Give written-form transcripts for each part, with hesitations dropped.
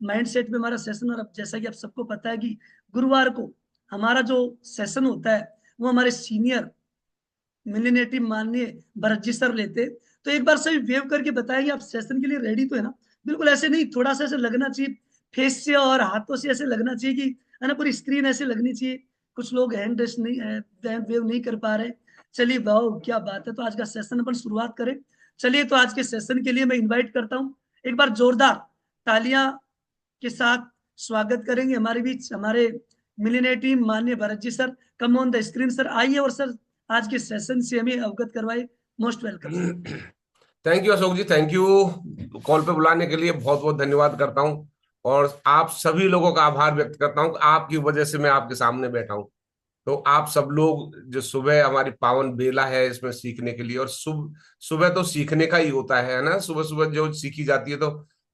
Mindset पे हमारा session. और अब जैसा कि आप सबको पता है कि गुरुवार को हमारा जो सेशन होता है वो हमारे सीनियर मिलिनेटिव माननीय भरत जी सर लेते। तो एक बार सभी वेव करके बताएंगे आप सेशन के लिए रेडी तो है ना? बिल्कुल ऐसे नहीं, थोड़ा सा ऐसे लगना चाहिए फेस से और हाथों से, ऐसे लगना चाहिए कि है ना, पूरी स्क्रीन ऐसे लगनी चाहिए। कुछ लोग हैंड रेस्ट नहीं, हैंड वेव नहीं कर पा रहे। चलिए वाह क्या बात है, तो आज का सेशन अपन शुरुआत करें। चलिए तो आज के सेशन के लिए मैं इनवाइट करता हूँ, एक बार जोरदार तालियां के साथ स्वागत करेंगे हमारे बीच हमारे मिलिनेटी माननीय Bharat ji sir. Come on the screen sir, आइए और सर आज के सेशन से हमें अवगत करवाए। Most welcome sir. Thank you Ashok ji, thank you. Call पे बुलाने के लिए बहुत बहुत धन्यवाद करता हूँ। और आप सभी लोगों का आभार व्यक्त करता हूँ कि आपकी वजह से मैं आपके सामने बैठा हूँ। तो आप सब लोग जो सुबह हमारी पावन बेला है इसमें सीखने के लिए, और सुबह तो सीखने का ही होता है ना। सुबह सुबह जो सीखी जाती है तो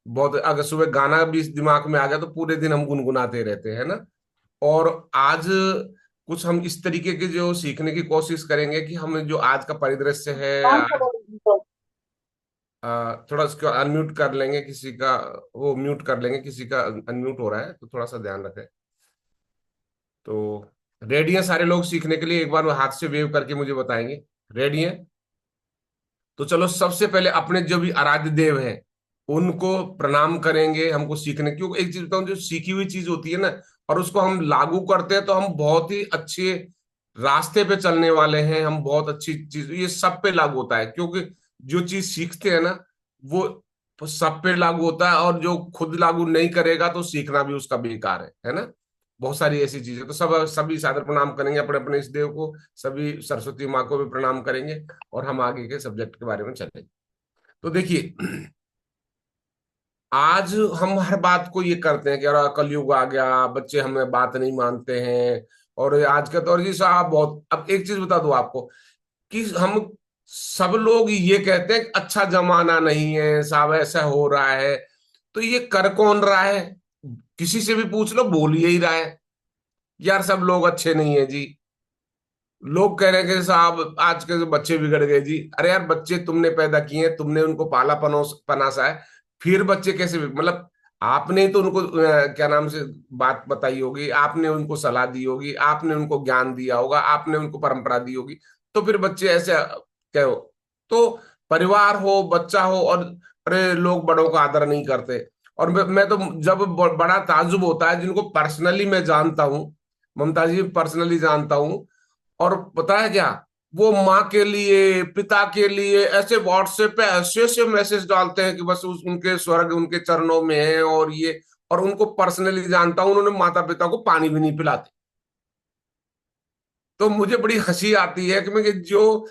बहुत, अगर सुबह गाना भी इस दिमाग में आ गया तो पूरे दिन हम गुनगुनाते रहते हैं ना। और आज कुछ हम इस तरीके के जो सीखने की कोशिश करेंगे कि हम जो आज का परिदृश्य है, थोड़ा इसको अनम्यूट कर लेंगे किसी का, वो म्यूट कर लेंगे किसी का, अनम्यूट हो रहा है तो थोड़ा सा ध्यान रखें। तो रेडी हैं सारे लोग सीखने के लिए? एक बार वो हाथ से वेव करके मुझे बताएंगे। रेडी हैं? तो चलो सबसे पहले अपने जो भी आराध्य देव हैं उनको प्रणाम करेंगे। हमको सीखने, क्योंकि एक चीज बताऊं, जो सीखी हुई चीज होती है ना और उसको हम लागू करते हैं तो हम बहुत ही अच्छे रास्ते पे चलने वाले हैं। हम बहुत अच्छी चीज, ये सब पे लागू होता है, क्योंकि जो चीज सीखते हैं ना वो सब पे लागू होता है। और जो खुद लागू नहीं करेगा तो सीखना भी उसका बेकार है ना। बहुत सारी ऐसी चीजें, तो सब सभी सादर प्रणाम करेंगे अपने अपने इस देव को। सभी सरस्वती माँ को भी प्रणाम करेंगे और हम आगे के सब्जेक्ट के बारे में चलेंगे। तो देखिए, आज हम हर बात को ये करते हैं कि यार कलयुग आ गया, बच्चे हमें बात नहीं मानते हैं। और आज का दौर जी साहब बहुत, अब एक चीज बता दूं आपको कि हम सब लोग ये कहते हैं कि अच्छा जमाना नहीं है साहब, ऐसा हो रहा है। तो ये कर कौन रहा है? किसी से भी पूछ लो, बोल यही रहा है यार सब लोग अच्छे नहीं है जी। लोग कह रहे हैं कि साहब आज के जो बच्चे बिगड़ गए जी। अरे यार, बच्चे तुमने पैदा किए हैं, तुमने उनको पाला पनासा है, फिर बच्चे कैसे मतलब आपने ही तो उनको क्या नाम से बात बताई होगी, आपने उनको सलाह दी होगी, आपने उनको ज्ञान दिया होगा, आपने उनको परंपरा दी होगी, तो फिर बच्चे ऐसे कहो। तो परिवार हो, बच्चा हो, और अरे लोग बड़ों का आदर नहीं करते। और मैं तो जब बड़ा ताज्जुब होता है, जिनको पर्सनली मैं जानता हूँ, ममता जी पर्सनली जानता हूँ। और पता है क्या, वो माँ के लिए, पिता के लिए ऐसे व्हाट्सएप पे ऐसे ऐसे मैसेज डालते हैं कि बस उनके स्वर्ग उनके चरणों में है। और ये, और उनको पर्सनली जानता हूं, उन्होंने माता पिता को पानी भी नहीं पिलाते। तो मुझे बड़ी हंसी आती है कि मैं कि जो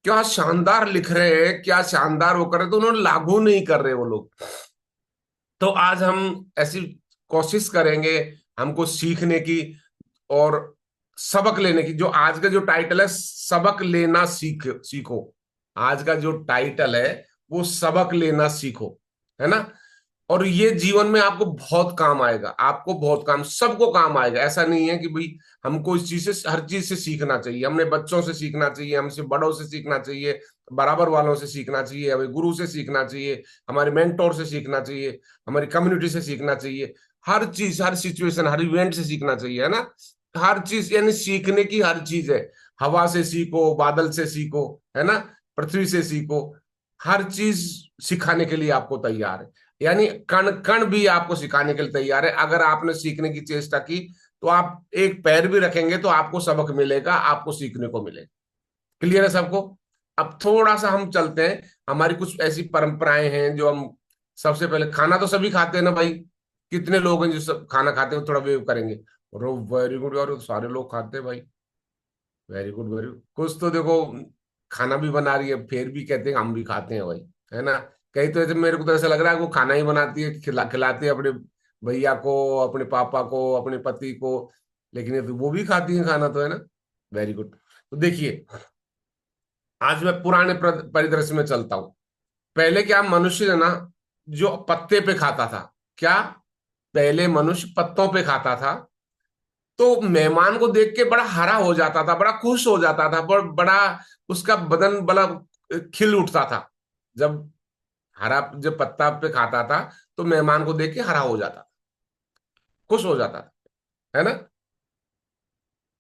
क्या शानदार लिख रहे हैं, क्या शानदार वो कर रहे हैं, तो उन्होंने लागू नहीं कर रहे वो लोग। तो आज हम ऐसी कोशिश करेंगे हमको सीखने की और सबक लेने की। जो आज का जो टाइटल है, सबक लेना सीखो। आज का जो टाइटल है वो सबक लेना सीखो, है ना। और ये जीवन में आपको बहुत काम आएगा, आपको बहुत काम, सबको काम आएगा। ऐसा नहीं है कि भाई हमको इस चीज से, हर चीज से सीखना चाहिए। हमने बच्चों से सीखना चाहिए, हमसे बड़ों से सीखना चाहिए, बराबर वालों से सीखना चाहिए, हमें गुरु से सीखना चाहिए, हमारे मेंटोर से सीखना चाहिए, हमारी कम्युनिटी से सीखना चाहिए। हर चीज, हर सिचुएशन, हर इवेंट से सीखना चाहिए, है ना। हर चीज यानी सीखने की हर चीज है। हवा से सीखो, बादल से सीखो, है ना, पृथ्वी से सीखो। हर चीज सिखाने के लिए आपको तैयार है। यानी कण कण भी आपको सिखाने के लिए तैयार है। अगर आपने सीखने की चेष्टा की तो आप एक पैर भी रखेंगे तो आपको सबक मिलेगा, आपको सीखने को मिलेगा। क्लियर है सबको? अब थोड़ा सा हम चलते हैं। हमारी कुछ ऐसी परंपराएं हैं जो हम, सबसे पहले खाना तो सभी खाते हैं ना भाई। कितने लोग हैं जो सब खाना खाते हैं? थोड़ा वेव करेंगे। और वेरी गुड, और सारे लोग खाते हैं भाई। Very good, very good. कुछ तो देखो खाना भी बना रही है फिर भी कहते हैं हम भी खाते हैं भाई, है ना। कहीं तो ऐसे मेरे को तो ऐसा लग रहा है वो खाना ही बनाती है, खिलाती है अपने भैया को, अपने पापा को, अपने पति को। लेकिन ये तो वो भी खाती है खाना तो, है ना। Very good. तो देखिए, आज मैं पुराने परिदृश्य में चलता हूं। पहले क्या मनुष्य है ना, जो पत्ते पे खाता था। क्या? पहले मनुष्य पत्तों पे खाता था। तो मेहमान को देख के बड़ा हरा हो जाता था, बड़ा खुश हो जाता था, बड़ा उसका बदन बड़ा खिल उठता था। जब हरा, जब पत्ता पे खाता था तो मेहमान को देख के हरा हो जाता था। खुश हो जाता था, है ना।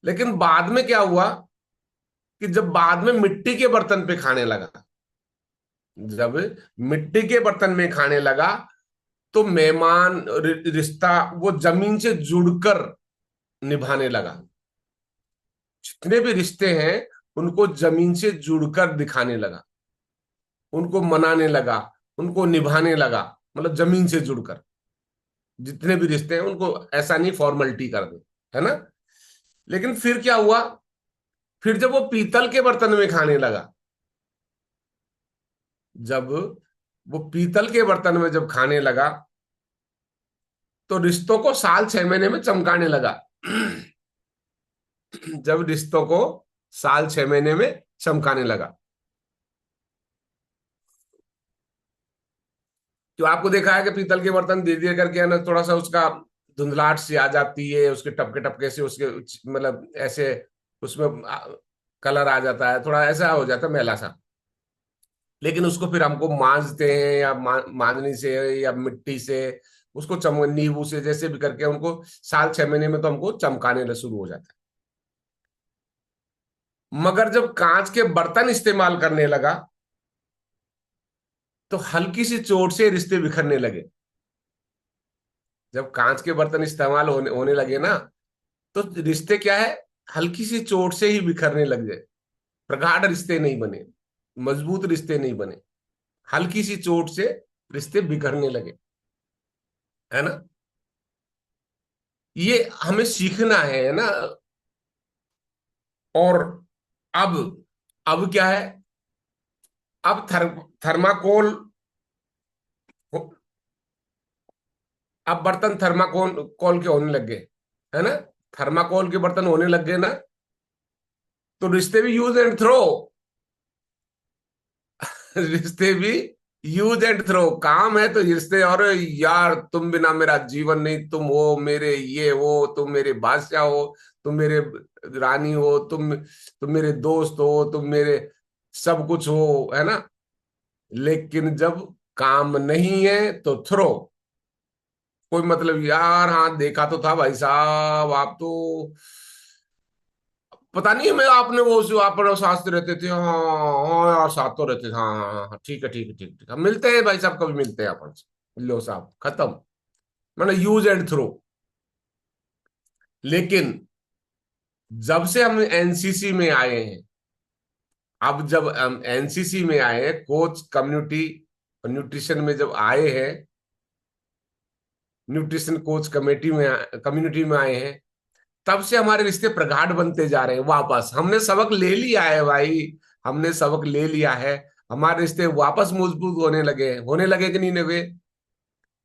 लेकिन बाद में क्या हुआ कि जब बाद में मिट्टी के बर्तन पे खाने लगा, जब मिट्टी के बर्तन में खाने लगा, तो मेहमान रिश्ता वो जमीन से जुड़कर निभाने लगा। जितने भी रिश्ते हैं उनको जमीन से जुड़कर दिखाने लगा, उनको मनाने लगा, उनको निभाने लगा, मतलब जमीन से जुड़कर। जितने भी रिश्ते हैं उनको ऐसा नहीं फॉर्मेलिटी कर दे, है ना। लेकिन फिर क्या हुआ, फिर जब वो पीतल के बर्तन में खाने लगा, जब वो पीतल के बर्तन में जब खाने लगा, तो रिश्तों को साल 6 महीने में चमकाने लगा। जब रिश्तों को साल 6 महीने में चमकाने लगा, तो आपको देखा है कि पीतल के बर्तन धीरे धीरे करके है ना, थोड़ा सा उसका धुंधलाहट सी आ जाती है, उसके टपके टपके से उसके मतलब ऐसे उसमें कलर आ जाता है, थोड़ा ऐसा हो जाता है मैला सा। लेकिन उसको फिर हमको मांजते हैं या मांजनी से या मिट्टी से, उसको नींबू से जैसे भी करके उनको साल 6 महीने में तो हमको चमकाने शुरू हो जाता है। मगर जब कांच के बर्तन इस्तेमाल करने लगा, तो हल्की सी चोट से रिश्ते बिखरने लगे। जब कांच के बर्तन इस्तेमाल होने लगे ना, तो रिश्ते क्या है, हल्की सी चोट से ही बिखरने लग गए। प्रगाढ़ रिश्ते नहीं बने, मजबूत रिश्ते नहीं बने, हल्की सी चोट से रिश्ते बिखरने लगे, है ना। ये हमें सीखना है ना। और अब अब क्या है, अब थर्माकोल, अब बर्तन थर्माकोल कोल के होने लग गए, है ना। थर्माकोल के बर्तन होने लग गए ना, तो रिश्ते भी यूज एंड थ्रो। रिश्ते भी यूज एंड थ्रो, काम है तो रिश्ते। और यार तुम बिना मेरा जीवन नहीं, तुम हो मेरे ये हो, तुम मेरे बादशाह हो, तुम मेरे रानी हो, तुम मेरे दोस्त हो, तुम मेरे सब कुछ हो, है ना। लेकिन जब काम नहीं है तो थ्रो। कोई मतलब यार, हाँ देखा तो था भाई साहब, आप तो पता नहीं, मैं आपने वो जो आप साथ रहते थे, हाँ हाँ यार साथ तो रहते थे, हाँ हाँ हाँ हाँ, ठीक है ठीक है ठीक है ठीक है, हम मिलते हैं भाई साहब, कभी मिलते हैं अपन से, लो साहब खत्म। मतलब यूज एंड थ्रो। लेकिन जब से हम एनसीसी में आए हैं, अब जब हम एनसीसी में आए हैं, कोच कम्युनिटी न्यूट्रिशन में जब आए हैं, न्यूट्रिशन कोच कमेटी में कम्युनिटी में आए हैं, तब से हमारे रिश्ते प्रगाढ़ बनते जा रहे हैं। वापस हमने सबक ले लिया है भाई, हमने सबक ले लिया है। हमारे रिश्ते वापस मजबूत होने लगे कि नहीं लगे।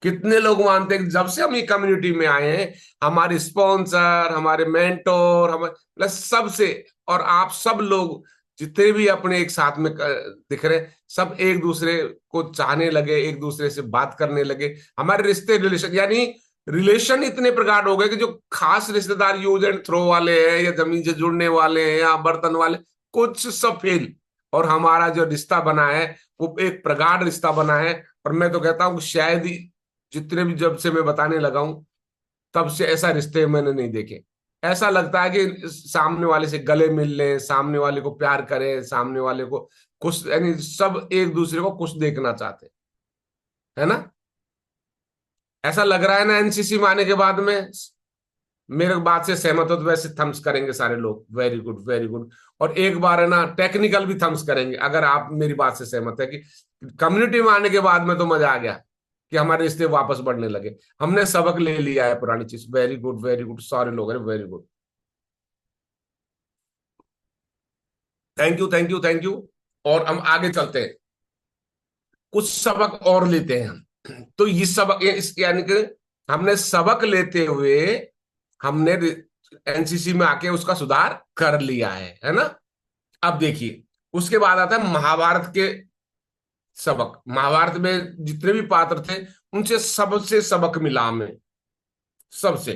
कितने लोग मानते हैं कि जब से हम ये कम्युनिटी में आए हैं, हमारे स्पॉन्सर, हमारे मेंटोर, हमारे प्लस सबसे, और आप सब लोग जितने भी अपने एक साथ में दिख रहे, सब एक दूसरे को चाहने लगे, एक दूसरे से बात करने लगे। हमारे रिश्ते रिलेशन यानी रिलेशन इतने प्रगाढ़ हो गए कि जो खास रिश्तेदार यूज एंड थ्रो वाले हैं या जमीन से जुड़ने वाले हैं या बर्तन वाले, कुछ सब फेल। और हमारा जो रिश्ता बना है वो एक प्रगाढ़ रिश्ता बना है। और मैं तो कहता हूँ कि शायद ही, जितने भी जब से मैं बताने लगा हूं तब से ऐसा रिश्ते मैंने नहीं देखे। ऐसा लगता है कि सामने वाले से गले मिल लें, सामने वाले को प्यार करें, सामने वाले को खुश, यानी सब एक दूसरे को खुश देखना चाहते हैं, है ना। ऐसा लग रहा है ना एनसीसी में आने के बाद में। मेरे बात से सहमत हो तो वैसे थम्स करेंगे सारे लोग, वेरी गुड वेरी गुड। और एक बार है ना टेक्निकल भी थम्स करेंगे अगर आप मेरी बात से सहमत है कि कम्युनिटी में आने के बाद में तो मजा आ गया, कि हमारे रिश्ते वापस बढ़ने लगे, हमने सबक ले लिया है पुरानी चीज। वेरी गुड सारे लोग, अरे very good, thank you thank you thank you. और हम आगे चलते हैं, कुछ सबक और लेते हैं हम। तो ये सबक इस यानी कि हमने सबक लेते हुए हमने एनसीसी में आके उसका सुधार कर लिया है ना। अब देखिए, उसके बाद आता है महाभारत के सबक। महाभारत में जितने भी पात्र थे उनसे सबसे सबक मिला हमें, सबसे।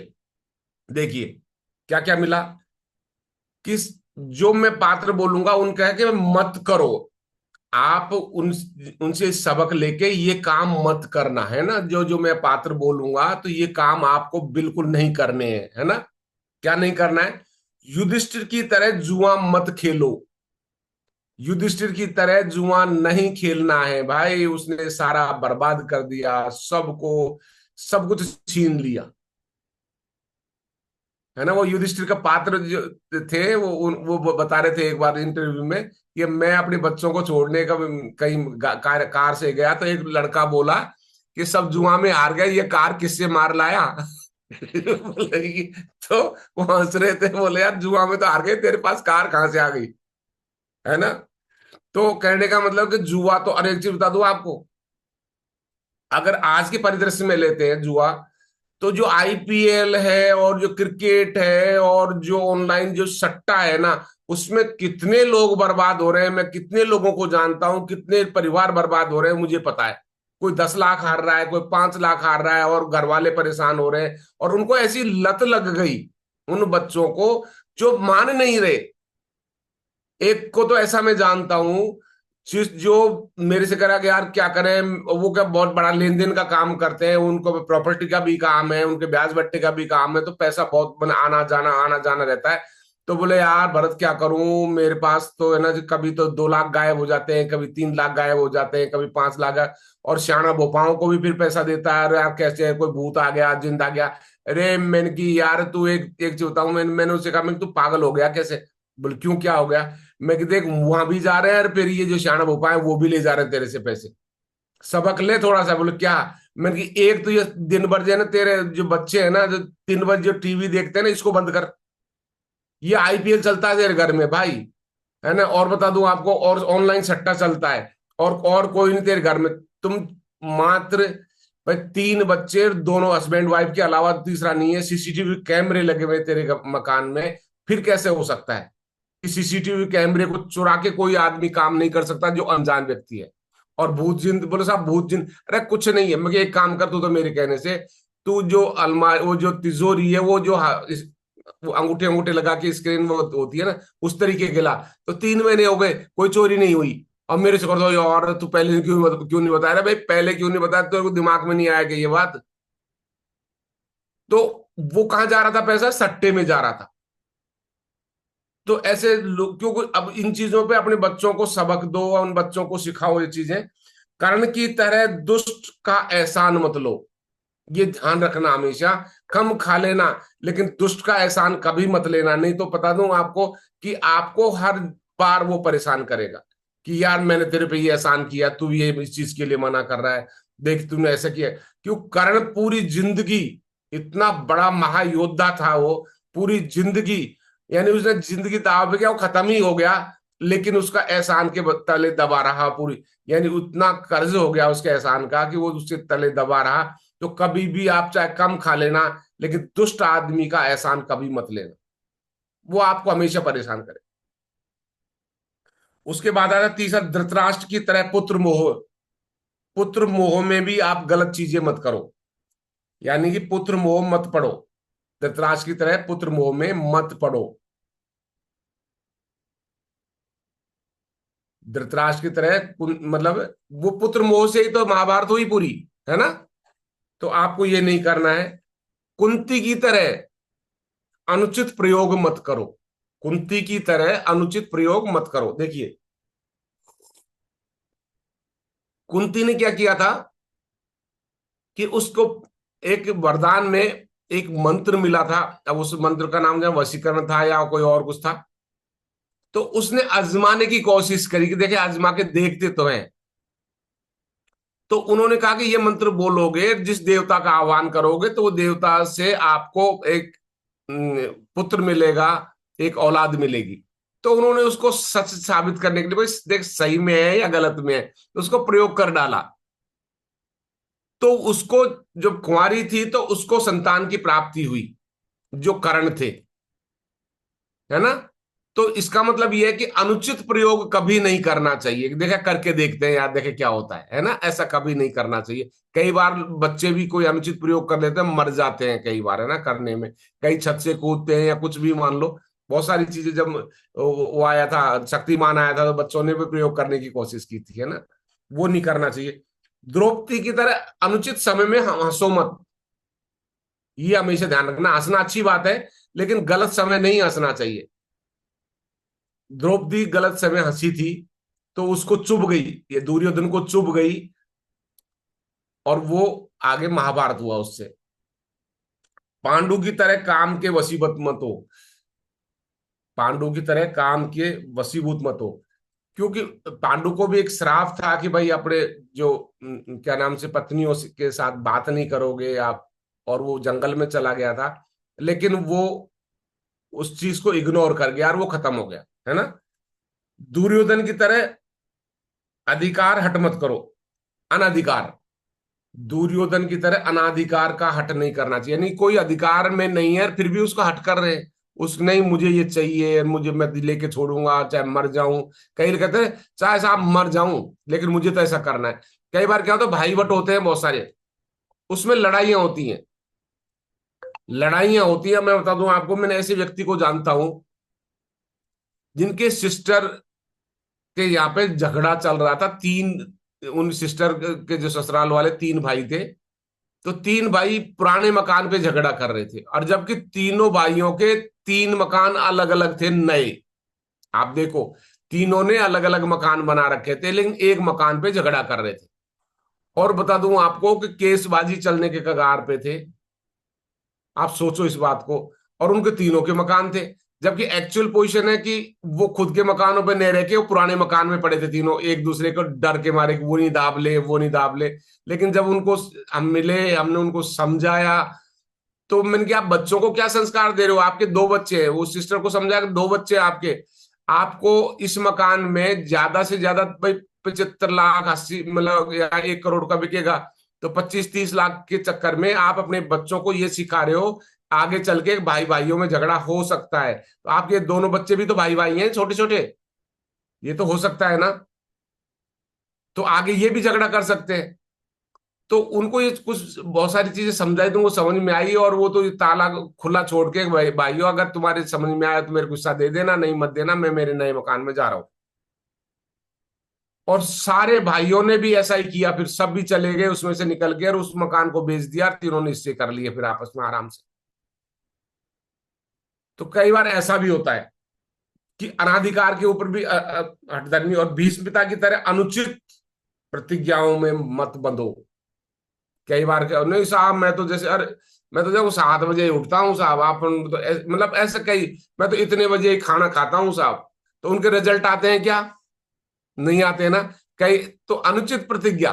देखिए क्या क्या मिला, कि जो मैं पात्र बोलूंगा उनका है कि मत करो, आप उनसे सबक लेके ये काम मत करना है ना, जो जो मैं पात्र बोलूंगा तो ये काम आपको बिल्कुल नहीं करने हैं, है ना। क्या नहीं करना है? युधिष्ठिर की तरह जुआ मत खेलो। युधिष्ठिर की तरह जुआ नहीं खेलना है भाई, उसने सारा बर्बाद कर दिया, सबको सब कुछ छीन लिया, है ना। वो युधिष्ठिर का पात्र जो थे, वो बता रहे थे एक बार इंटरव्यू में कि मैं अपने बच्चों को छोड़ने का कहीं कार से गया तो एक लड़का बोला कि सब जुआ में हार गए, ये कार किससे मार लाया? बोले कि, तो वो हंस रहे थे, बोले यार जुआ में तो हार गए, तेरे पास कार कहाँ से आ गई, है ना। तो कहने का मतलब कि जुआ तो, अरे एक चीज बता दूं आपको, अगर आज के परिदृश्य में लेते हैं जुआ, तो जो आईपीएल है और जो क्रिकेट है और जो ऑनलाइन जो सट्टा है ना, उसमें कितने लोग बर्बाद हो रहे हैं, मैं कितने लोगों को जानता हूं, कितने परिवार बर्बाद हो रहे हैं मुझे पता है। कोई 10 लाख हार रहा है, कोई 5 लाख हार रहा है, और घर वाले परेशान हो रहे हैं, और उनको ऐसी लत लग गई उन बच्चों को, जो मान नहीं रहे। एक को तो ऐसा मैं जानता हूं, जो मेरे से करा कि यार क्या करें, वो क्या बहुत बड़ा लेन देन का काम करते हैं, उनको प्रॉपर्टी का भी काम है, उनके ब्याज बट्टे का भी काम है, तो पैसा बहुत आना जाना रहता है। तो बोले यार भरत क्या करूं, मेरे पास तो है ना, कभी तो 2 लाख गायब हो जाते हैं, कभी 3 लाख गायब हो जाते हैं, कभी 5 लाख। और श्याना भोपाओं को भी फिर पैसा देता है, अरे यार कैसे है, कोई भूत आ गया, जिंदा आ गया। अरे मैंने की यार तू एक एक चीज बताऊं, मैंने उससे कहा, मैं तू पागल हो गया कैसे? बोले क्यों, क्या हो गया? मैं कि देख वहां भी जा रहे हैं, और फिर ये जो श्याना भोपा है वो भी ले जा रहे हैं तेरे से पैसे, सबक ले थोड़ा सा। बोले क्या? मैंने कि एक तो ये दिन भर जो है ना, तेरे जो बच्चे हैं ना, जो 3 बजे जो टीवी देखते हैं ना, इसको बंद कर। ये आईपीएल चलता है तेरे घर में भाई, है ना। और बता दूं आपको, और ऑनलाइन सट्टा चलता है, और कोई नहीं तेरे घर में। तुम मात्र भाई 3 बच्चे, दोनों हस्बैंड वाइफ के अलावा तीसरा नहीं है, सीसीटीवी कैमरे लगे हुए तेरे मकान में, फिर कैसे हो सकता है कि सीसीटीवी कैमरे को चुरा के कोई आदमी काम नहीं कर सकता जो अनजान व्यक्ति है? और भूत जिन, बोले साहब भूत जिन, अरे कुछ नहीं है। मैं एक काम कर, तू तो मेरे कहने से, तू जो अलमारी, वो जो तिजोरी है, वो जो वो अंगूठे अंगूठे लगा के स्क्रीन वो होती है ना, उस तरीके के ला। तो 3 महीने हो गए, कोई चोरी नहीं हुई, और मेरे से कर दो यार तू पहले क्यों नहीं बताया? भाई पहले क्यों नहीं बताया, तेरे को दिमाग में नहीं आया कि ये बात? तो वो कहाँ जा रहा था पैसा? सट्टे में जा रहा था। तो ऐसे लोग क्यों, अब इन चीजों पे अपने बच्चों को सबक दो, उन बच्चों को सिखाओ ये चीजें। कर्ण की तरह दुष्ट का एहसान मत लो, ये ध्यान रखना हमेशा। कम खा लेना, लेकिन दुष्ट का एहसान कभी मत लेना, नहीं तो बता दूं आपको कि आपको हर बार वो परेशान करेगा कि यार मैंने तेरे पे ये एहसान किया, तू ये इस चीज के लिए मना कर रहा है, देख तूने ऐसा किया। क्यों? कर्ण पूरी जिंदगी, इतना बड़ा महायोद्धा था वो, पूरी जिंदगी, यानी उसने जिंदगी दाव पे किया, वो खत्म ही हो गया, लेकिन उसका एहसान के तले दबा रहा पूरी, यानी उतना कर्ज हो गया उसके एहसान का कि वो उसके तले दबा रहा। तो कभी भी आप चाहे कम खा लेना, लेकिन दुष्ट आदमी का एहसान कभी मत लेना, वो आपको हमेशा परेशान करे। उसके बाद आता तीसरा, धृतराष्ट्र की तरह पुत्र मोह। पुत्र मोह में भी आप गलत चीजें मत करो, यानी कि पुत्र मोह मत पड़ो, धृतराष्ट्र की तरह पुत्र मोह में मत पड़ो। धृतराष्ट्र की तरह मतलब वो पुत्र मोह से ही तो महाभारत हुई पूरी, है ना। तो आपको ये नहीं करना है। कुंती की तरह अनुचित प्रयोग मत करो, कुंती की तरह अनुचित प्रयोग मत करो। देखिए कुंती ने क्या किया था कि उसको एक वरदान में एक मंत्र मिला था, अब उस मंत्र का नाम जो वशीकरण था या कोई और कुछ था। तो उसने आजमाने की कोशिश करी कि देखे आजमा के देखते तो हैं। तो उन्होंने कहा कि ये मंत्र बोलोगे, जिस देवता का आह्वान करोगे, तो वो देवता से आपको एक पुत्र मिलेगा, एक औलाद मिलेगी। तो उन्होंने उसको सच साबित करने के लिए, भाई देख सही में है या गलत में है, तो उसको प्रयोग कर डाला। तो उसको, जब कुंवारी थी तो उसको संतान की प्राप्ति हुई, जो कर्ण थे, है ना। तो इसका मतलब यह है कि अनुचित प्रयोग कभी नहीं करना चाहिए। देखा करके देखते हैं यार, देखे क्या होता है ना, ऐसा कभी नहीं करना चाहिए। कई बार बच्चे भी कोई अनुचित प्रयोग कर लेते हैं, मर जाते हैं कई बार, है ना, करने में। कई छत से कूदते हैं या कुछ भी मान लो, बहुत सारी चीजें जब वो आया था, शक्तिमान आया था, तो बच्चों ने भी प्रयोग करने की कोशिश की थी, है ना। वो नहीं करना चाहिए। द्रौपदी की तरह अनुचित समय में हंसो मत, ये हमेशा ध्यान रखना। हंसना अच्छी बात है, लेकिन गलत समय नहीं हंसना चाहिए। द्रौपदी गलत समय हंसी थी, तो उसको चुभ गई, ये दुर्योधन को चुभ गई, और वो आगे महाभारत हुआ उससे। पांडु की तरह काम के वशीभूत मत हो, पांडु की तरह काम के वशीभूत मत हो। क्योंकि पांडु को भी एक श्राप था कि भाई अपने जो क्या नाम से पत्नियों के साथ बात नहीं करोगे आप, और वो जंगल में चला गया था, लेकिन वो उस चीज को इग्नोर कर गया और वो खत्म हो गया, है ना। दुर्योधन की तरह अधिकार हट मत करो, अनधिकार। दुर्योधन की तरह अनाधिकार का हट नहीं करना चाहिए, यानी कोई अधिकार में नहीं है फिर भी उसका हट कर रहे हैं। उस नहीं, मुझे ये चाहिए, मुझे, मैं लेके छोड़ूंगा चाहे मर जाऊं। कई लोग कहते हैं चाहे साहब मर जाऊं, लेकिन मुझे तो ऐसा करना है। कई बार क्या होता है, भाई बट होते हैं बहुत सारे, उसमें लड़ाइयां होती हैं, लड़ाइयां होती हैं। मैं बता दूं आपको, मैंने ऐसे व्यक्ति को जानता हूं जिनके सिस्टर के यहाँ पे झगड़ा चल रहा था। तीन, उन सिस्टर के जो ससुराल वाले तीन भाई थे, तो तीन भाई पुराने मकान पे झगड़ा कर रहे थे, और जबकि तीनों भाइयों के तीन मकान अलग अलग थे, नए। आप देखो, तीनों ने अलग अलग मकान बना रखे थे, लेकिन एक मकान पे झगड़ा कर रहे थे। और बता दूं आपको कि केसबाजी चलने के कगार पे थे। आप सोचो इस बात को। और उनके तीनों के मकान थे, जबकि एक्चुअल पोजीशन है कि वो खुद के मकानों पे नहीं रह के वो पुराने मकान में पड़े थे तीनों, एक दूसरे को डर के मारे कि वो नहीं दाब ले, वो नहीं दाब ले। लेकिन जब उनको हम मिले, हमने उनको समझाया, तो मैंने कहा, आप बच्चों को क्या संस्कार दे रहे हो? आपके दो बच्चे हैं, वो सिस्टर को समझाया कि दो बच्चे हैं आपके, आपको इस मकान में ज्यादा से ज्यादा भाई 75 लाख, 80, मतलब या 1 करोड़ का बिकेगा, तो 25-30 लाख के चक्कर में आप अपने बच्चों को ये सिखा रहे हो, आगे चल के भाई भाइयों में झगड़ा हो सकता है। तो आपके दोनों बच्चे भी तो भाई भाई हैं, छोटे छोटे, ये तो हो सकता है ना, तो आगे ये भी झगड़ा कर सकते हैं। तो उनको ये कुछ बहुत सारी चीजें समझाई, तुमको समझ में आई, और वो तो ये ताला खुला छोड़ के, भाइयों अगर तुम्हारे समझ में आया तो मेरे को गुस्सा दे देना, नहीं मत देना, मैं मेरे नए मकान में जा रहा हूं। और सारे भाइयों ने भी ऐसा ही किया, फिर सब भी चले गए उसमें से निकल के, और उस मकान को बेच दिया, तीनों ने हिस्से कर लिए फिर आपस में आराम से। तो कई बार ऐसा भी होता है कि अनाधिकार के ऊपर भी हठधर्मी, और भीष्म पिता की तरह अनुचित प्रतिज्ञाओं में मत बंधो। कई बार क्या, नहीं साहब मैं तो जैसे, अरे मैं तो जब 7 बजे ही उठता हूँ साहब, आप तो मतलब ऐसे कई, मैं तो इतने बजे ही खाना खाता हूँ साहब, तो उनके रिजल्ट आते हैं क्या? नहीं आते ना। कई तो अनुचित प्रतिज्ञा।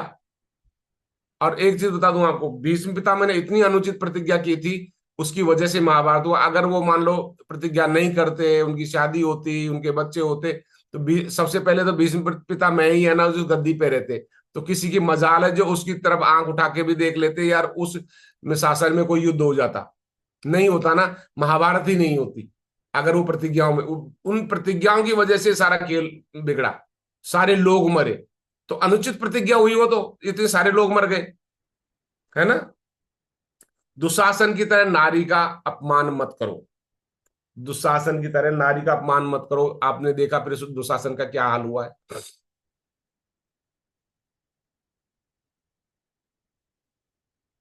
और एक चीज बता दूं आपको, भीष्म पितामह ने इतनी अनुचित प्रतिज्ञा की थी, उसकी वजह से महाभारत हुआ। अगर वो मान लो प्रतिज्ञा नहीं करते, उनकी शादी होती, उनके बच्चे होते, तो सबसे पहले तो भीष्म पितामह ही है ना जो गद्दी पे रहते। तो किसी की मजाल है जो उसकी तरफ आंख उठा के भी देख लेते, यार उस में शासन में कोई युद्ध हो जाता। नहीं होता ना, महाभारत ही नहीं होती अगर वो प्रतिज्ञाओं में, उन प्रतिज्ञाओं की वजह से सारा खेल बिगड़ा, सारे लोग मरे। तो अनुचित प्रतिज्ञा हुई, वो तो इतने सारे लोग मर गए, है ना। दुशासन की तरह नारी का अपमान मत करो, दुशासन की तरह नारी का अपमान मत करो। आपने देखा फिर दुशासन का क्या हाल हुआ है।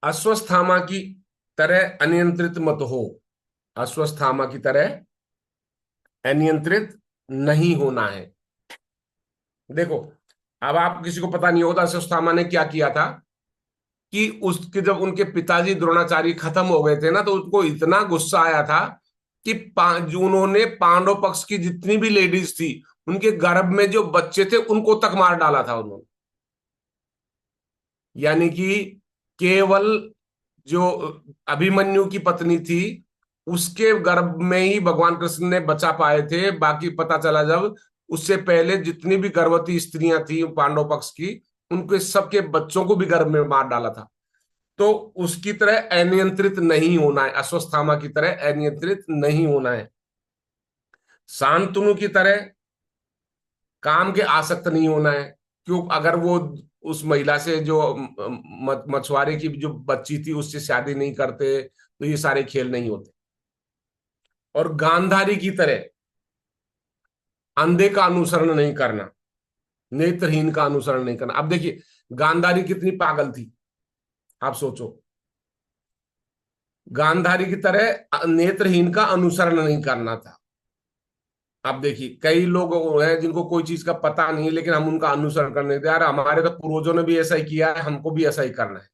अश्वत्थामा की तरह अनियंत्रित मत हो, अश्वत्थामा की तरह अनियंत्रित नहीं होना है। देखो, अब आप किसी को पता नहीं होता अश्वत्थामा ने क्या किया था, कि उसके जब उनके पिताजी द्रोणाचार्य खत्म हो गए थे ना, तो उनको इतना गुस्सा आया था कि जो उन्होंने पांडव पक्ष की जितनी भी लेडीज थी, उनके गर्भ में जो बच्चे थे उनको तक मार डाला था उन्होंने। यानी कि केवल जो अभिमन्यु की पत्नी थी, उसके गर्भ में ही भगवान कृष्ण ने बचा पाए थे। बाकी पता चला जब, उससे पहले जितनी भी गर्भवती स्त्रियां थी पांडव पक्ष की, उनके सबके बच्चों को भी गर्भ में मार डाला था। तो उसकी तरह अनियंत्रित नहीं होना है, अश्वत्थामा की तरह अनियंत्रित नहीं होना है। शांतनु की तरह काम के आसक्त नहीं होना है। क्यों? अगर वो उस महिला से जो मछुआरे की जो बच्ची थी उससे शादी नहीं करते, तो ये सारे खेल नहीं होते। और गांधारी की तरह अंधे का अनुसरण नहीं करना, नेत्रहीन का अनुसरण नहीं करना। अब देखिए गांधारी कितनी पागल थी, आप सोचो। गांधारी की तरह नेत्रहीन का अनुसरण नहीं करना था। अब देखिए कई लोग हैं जिनको कोई चीज का पता नहीं है, लेकिन हम उनका अनुसरण करने देते, यार हमारे तो पूर्वजों ने भी ऐसा ही किया है, हमको भी ऐसा ही करना है।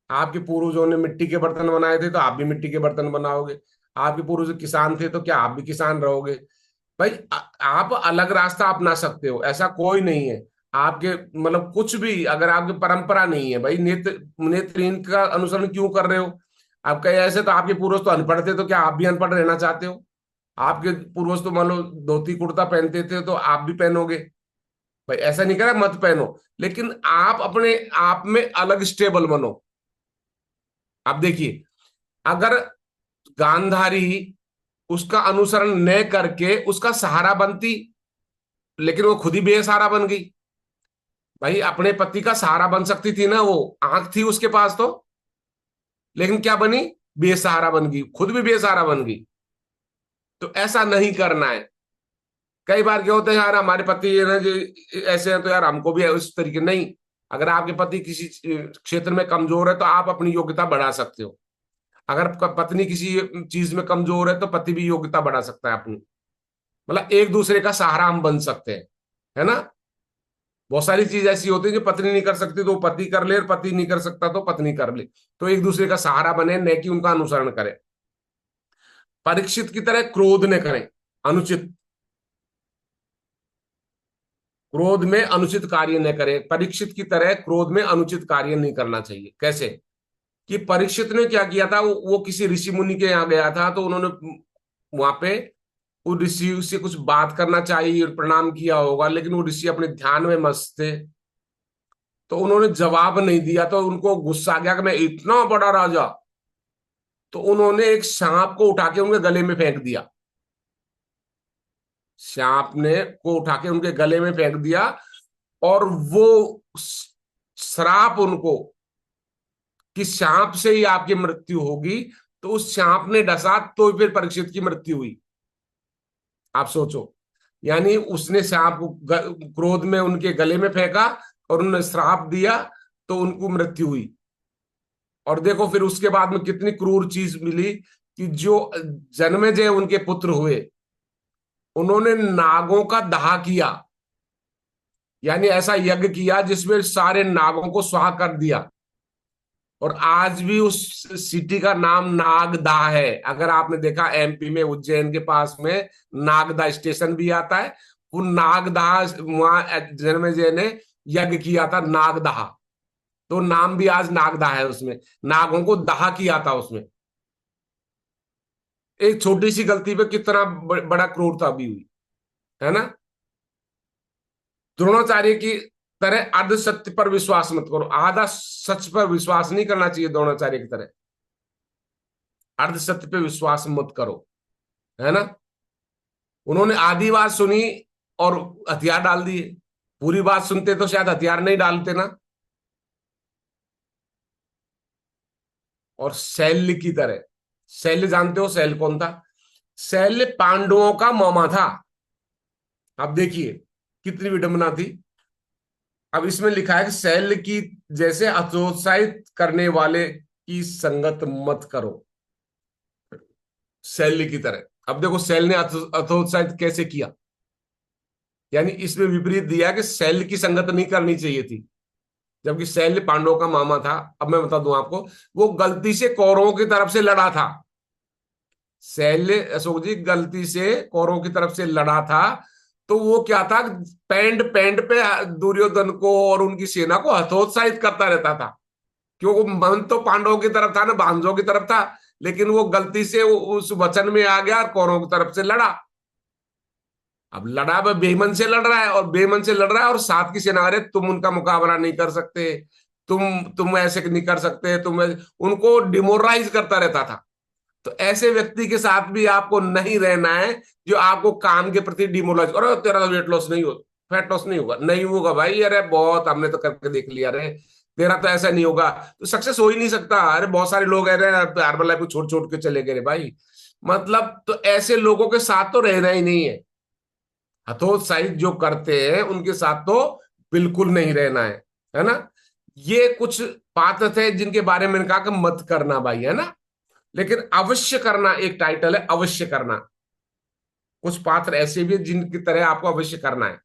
आपके पूर्वजों ने मिट्टी के बर्तन बनाए थे तो आप भी मिट्टी के बर्तन बनाओगे। आपके पूर्वज किसान थे तो क्या आप भी किसान रहोगे? भाई आप अलग रास्ता अपना सकते हो, ऐसा कोई नहीं है। आपके मतलब कुछ भी अगर आपकी परंपरा नहीं है, भाई नेत्रहीन का अनुसरण क्यों कर रहे हो? आप कहे ऐसे तो आपके पूर्वज तो अनपढ़ थे, तो क्या आप भी अनपढ़ रहना चाहते हो? आपके पूर्वज तो मान लो धोती कुर्ता पहनते थे तो आप भी पहनोगे? भाई ऐसा नहीं करा मत पहनो, लेकिन आप अपने आप में अलग स्टेबल बनो। अब देखिए अगर गांधारी उसका अनुसरण न करके उसका सहारा बनती, लेकिन वो खुद ही बेसहारा बन गई। भाई अपने पति का सहारा बन सकती थी ना, वो आंख थी उसके पास तो, लेकिन क्या बनी? बेसहारा बन गई, खुद भी बेसहारा बन गई। तो ऐसा नहीं करना है। कई बार क्या होता है, यार हमारे पति है ना जो ऐसे हैं तो यार हमको भी उस तरीके नहीं। अगर आपके पति किसी क्षेत्र में कमजोर है तो आप अपनी योग्यता बढ़ा सकते हो। अगर पत्नी किसी चीज में कमजोर है तो पति भी योग्यता बढ़ा सकता है अपनी। मतलब एक दूसरे का सहारा हम बन सकते हैं, है ना? बहुत सारी चीज ऐसी होती है जो पत्नी नहीं कर सकती तो पति कर ले, और पति नहीं कर सकता तो पत्नी कर ले। तो एक दूसरे का सहारा बने, न कि उनका अनुसरण करें। परीक्षित की तरह क्रोध न करें, अनुचित क्रोध में अनुचित कार्य न करें। परीक्षित की तरह क्रोध में अनुचित कार्य नहीं करना चाहिए। कैसे? कि परीक्षित ने क्या किया था, वो किसी ऋषि मुनि के यहाँ गया था, तो उन्होंने वहां पे वो ऋषि से कुछ बात करना चाहिए, प्रणाम किया होगा, लेकिन वो ऋषि अपने ध्यान में मस्त थे, तो उन्होंने जवाब नहीं दिया। तो उनको गुस्सा आ गया कि मैं इतना बड़ा राजा, तो उन्होंने एक सांप को उठा के उनके गले में फेंक दिया। सांप ने को उठा के उनके गले में फेंक दिया, और वो श्राप उनको कि सांप से ही आपकी मृत्यु होगी, तो उस सांप ने डसा तो फिर परीक्षित की मृत्यु हुई। आप सोचो, यानी उसने सांप को क्रोध में उनके गले में फेंका और उन्होंने श्राप दिया, तो उनको मृत्यु हुई। और देखो फिर उसके बाद में कितनी क्रूर चीज मिली कि जो जन्मेजय उनके पुत्र हुए, उन्होंने नागों का दाह किया। यानी ऐसा यज्ञ किया जिसमें सारे नागों को स्वाहा कर दिया। और आज भी उस सिटी का नाम नागदा है। अगर आपने देखा एमपी में उज्जैन के पास में नागदा स्टेशन भी आता है। वो नागदा, वहां जन्मेजय ने यज्ञ किया था नागदाह, तो नाम भी आज नागदा है। उसमें नागों को दाह किया था उसमें। एक छोटी सी गलती पे कितना बड़ा क्रूरता भी हुई, है ना? द्रोणाचार्य की तरह अर्ध सत्य पर विश्वास मत करो। आधा सच पर विश्वास नहीं करना चाहिए द्रोणाचार्य की तरह। अर्ध सत्य पे विश्वास मत करो, है ना? उन्होंने आधी बात सुनी और हथियार डाल दिए। पूरी बात सुनते तो शायद हथियार नहीं डालते ना। और शैल्य की तरह, शैल्य जानते हो शैल्य कौन था? शैल्य पांडवों का मामा था। अब देखिए कितनी विडंबना थी। अब इसमें लिखा है कि शैल्य की जैसे हतोत्साहित करने वाले की संगत मत करो। शैल्य की तरह। अब देखो शैल ने हतोत्साहित कैसे किया, यानी इसमें विपरीत दिया कि शैल्य की संगत नहीं करनी चाहिए थी, जबकि शैल्य पांडवों का मामा था। अब मैं बता दूं आपको, वो गलती से कौरवों की तरफ से लड़ा था। शैल्य अशोक जी गलती से कौरवों की तरफ से लड़ा था। तो वो क्या था, पैंड पैंड पे दुर्योधन को और उनकी सेना को हतोत्साहित करता रहता था, क्योंकि मन तो पांडवों की तरफ था ना, भांजों की तरफ था। लेकिन वो गलती से उस वचन में आ गया और कौरवों की तरफ से लड़ा। अब लड़ा वह बेईमान से लड़ रहा है, और बेईमान से लड़ रहा है और साथ की सेना, अरे तुम उनका मुकाबला नहीं कर सकते, तुम ऐसे नहीं कर सकते, उनको डिमोरलाइज करता रहता था। तो ऐसे व्यक्ति के साथ भी आपको नहीं रहना है जो आपको काम के प्रति डिमोरलाइज, अरे तेरा तो वेट लॉस नहीं हो, फैट लॉस नहीं होगा, नहीं होगा भाई, अरे बहुत हमने तो करके देख लिया, अरे तेरा तो ऐसा नहीं होगा, तो सक्सेस हो ही नहीं सकता। अरे बहुत सारे लोग अरे हर्बल लाइफ को छोड़ छोड़ के चले गए रे भाई। मतलब तो ऐसे लोगों के साथ तो रहना ही नहीं है। हतोत्साहित जो करते हैं उनके साथ तो बिल्कुल नहीं रहना है ना। ये कुछ पात्र थे जिनके बारे में मैंने कहा कि मत करना भाई, है ना। लेकिन अवश्य करना एक टाइटल है, अवश्य करना। कुछ पात्र ऐसे भी हैं जिनकी तरह आपको अवश्य करना है।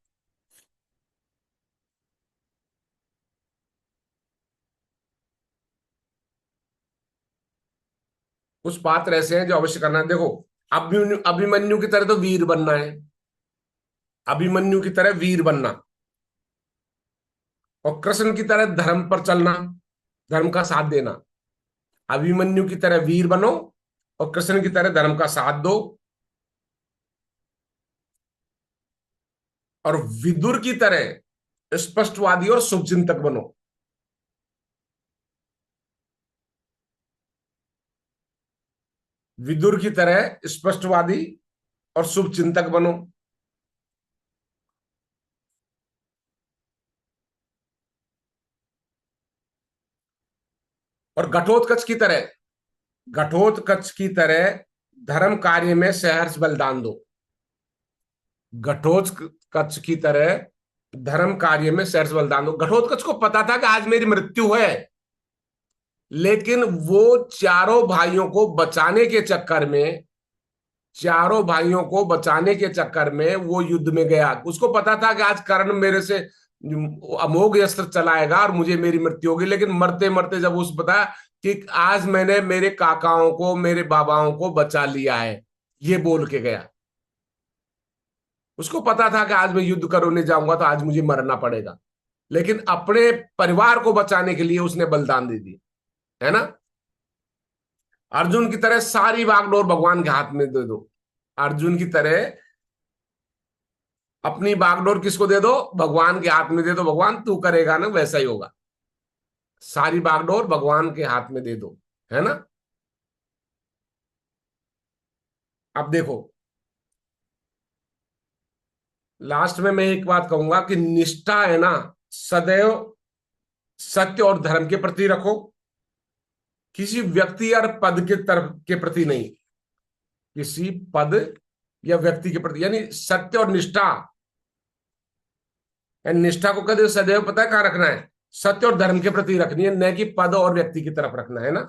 कुछ पात्र ऐसे हैं जो अवश्य करना है। देखो, अभिमन्यु अभिमन्यु की तरह तो वीर बनना है। अभिमन्यु की तरह वीर बनना, और कृष्ण की तरह धर्म पर चलना, धर्म का साथ देना। अभिमन्यु की तरह वीर बनो और कृष्ण की तरह धर्म का साथ दो। और विदुर की तरह स्पष्टवादी और शुभचिंतक बनो। विदुर की तरह स्पष्टवादी और शुभचिंतक बनो। और घटोत्कच की तरह धर्म कार्य में सहर्ष बलिदान दो। घटोत्कच की तरह धर्म कार्य में सहर्ष बलिदान दो। घटोत्कच को पता था कि आज मेरी मृत्यु है, लेकिन वो चारों भाइयों को बचाने के चक्कर में, चारों भाइयों को बचाने के चक्कर में वो युद्ध में गया। उसको पता था कि आज कर्ण मेरे से अमोघ अस्त्र चलाएगा और मुझे मेरी मृत्यु होगी, लेकिन मरते मरते जब उस पता कि आज मैंने मेरे काकाओं को, मेरे बाबाओं को बचा लिया है, ये बोल के गया। उसको पता था कि आज मैं युद्ध करने जाऊंगा तो आज मुझे मरना पड़ेगा, लेकिन अपने परिवार को बचाने के लिए उसने बलिदान दे दी, है ना। अर्जुन की तरह सारी बागडोर भगवान के हाथ में दे दो। अर्जुन की तरह अपनी बागडोर किसको दे दो? भगवान के हाथ में दे दो। भगवान तू करेगा ना वैसा ही होगा। सारी बागडोर भगवान के हाथ में दे दो, है ना। अब देखो, लास्ट में मैं एक बात कहूंगा कि निष्ठा है ना, सदैव सत्य और धर्म के प्रति रखो, किसी व्यक्ति या पद के तरफ के प्रति नहीं। किसी पद या व्यक्ति के प्रति, यानी सत्य और निष्ठा। यानी निष्ठा को कभी सदैव पता है कहाँ रखना है? सत्य और धर्म के प्रति रखनी है, न कि पद और व्यक्ति की तरफ रखना है ना।